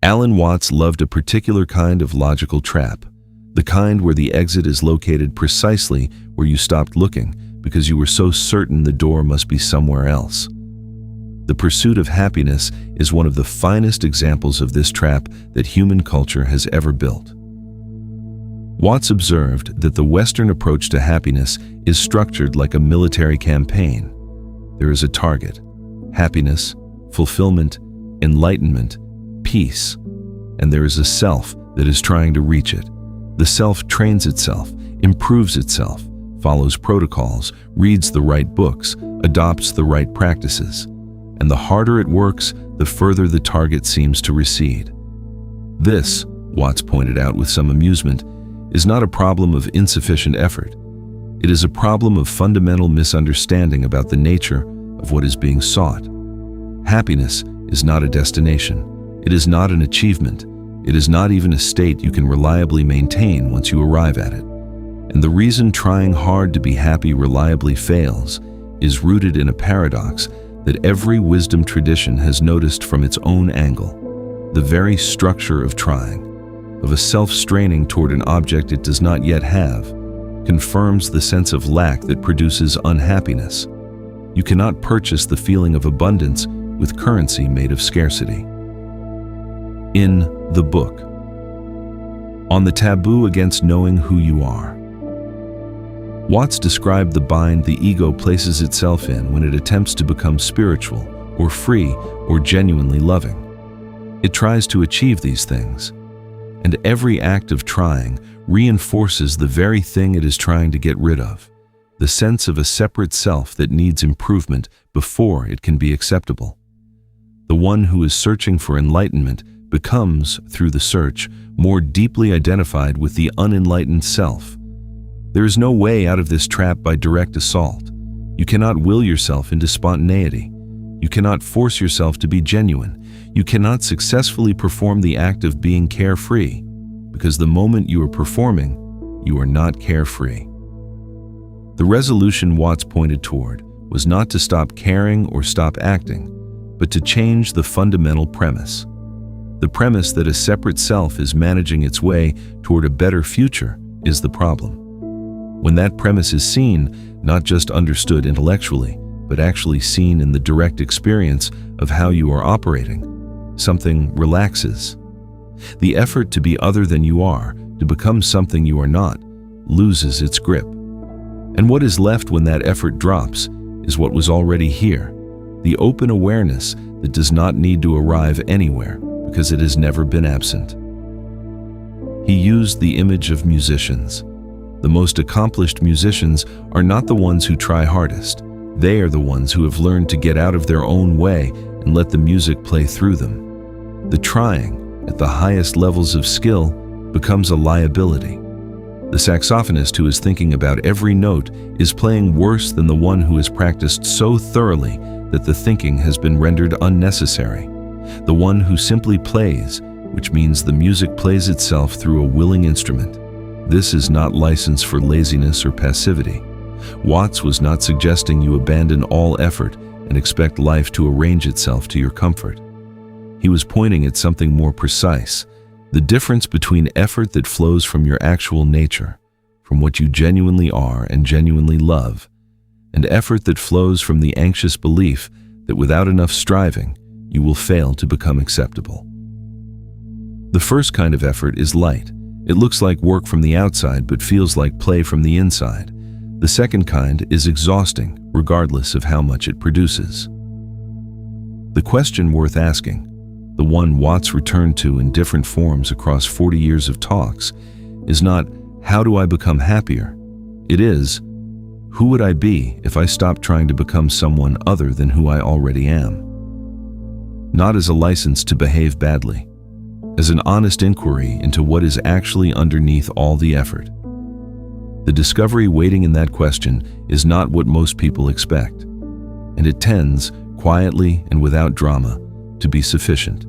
Alan Watts loved a particular kind of logical trap, the kind where the exit is located precisely where you stopped looking because you were so certain the door must be somewhere else. The pursuit of happiness is one of the finest examples of this trap that human culture has ever built. Watts observed that the Western approach to happiness is structured like a military campaign. There is a target: happiness, fulfillment, enlightenment, peace, and there is a self that is trying to reach it. The self trains itself, improves itself, follows protocols, reads the right books, adopts the right practices. And the harder it works, the further the target seems to recede. This, Watts pointed out with some amusement, is not a problem of insufficient effort. It is a problem of fundamental misunderstanding about the nature of what is being sought. Happiness is not a destination. It is not an achievement. It is not even a state you can reliably maintain once you arrive at it. And the reason trying hard to be happy reliably fails is rooted in a paradox that every wisdom tradition has noticed from its own angle: the very structure of trying, of a self straining toward an object it does not yet have, confirms the sense of lack that produces unhappiness. You cannot purchase the feeling of abundance with currency made of scarcity. In the book, On the Taboo Against Knowing Who You Are, Watts described the bind the ego places itself in when it attempts to become spiritual, or free, or genuinely loving. It tries to achieve these things, and every act of trying reinforces the very thing it is trying to get rid of: the sense of a separate self that needs improvement before it can be acceptable. The one who is searching for enlightenment becomes, through the search, more deeply identified with the unenlightened self. There is no way out of this trap by direct assault. You cannot will yourself into spontaneity. You cannot force yourself to be genuine. You cannot successfully perform the act of being carefree, because the moment you are performing, you are not carefree. The resolution Watts pointed toward was not to stop caring or stop acting, but to change the fundamental premise. The premise that a separate self is managing its way toward a better future is the problem. When that premise is seen, not just understood intellectually, but actually seen in the direct experience of how you are operating, something relaxes. The effort to be other than you are, to become something you are not, loses its grip. And what is left when that effort drops is what was already here: the open awareness that does not need to arrive anywhere because it has never been absent. He used the image of musicians. The most accomplished musicians are not the ones who try hardest. They are the ones who have learned to get out of their own way and let the music play through them. The trying, at the highest levels of skill, becomes a liability. The saxophonist who is thinking about every note is playing worse than the one who has practiced so thoroughly that the thinking has been rendered unnecessary. The one who simply plays, which means the music plays itself through a willing instrument. This is not license for laziness or passivity. Watts was not suggesting you abandon all effort and expect life to arrange itself to your comfort. He was pointing at something more precise: the difference between effort that flows from your actual nature, from what you genuinely are and genuinely love, and effort that flows from the anxious belief that without enough striving, you will fail to become acceptable. The first kind of effort is light. It looks like work from the outside but feels like play from the inside. The second kind is exhausting, regardless of how much it produces. The question worth asking, the one Watts returned to in different forms across 40 years of talks, is not, how do I become happier? It is, who would I be if I stopped trying to become someone other than who I already am? Not as a license to behave badly, as an honest inquiry into what is actually underneath all the effort. The discovery waiting in that question is not what most people expect, and it tends, quietly and without drama, to be sufficient.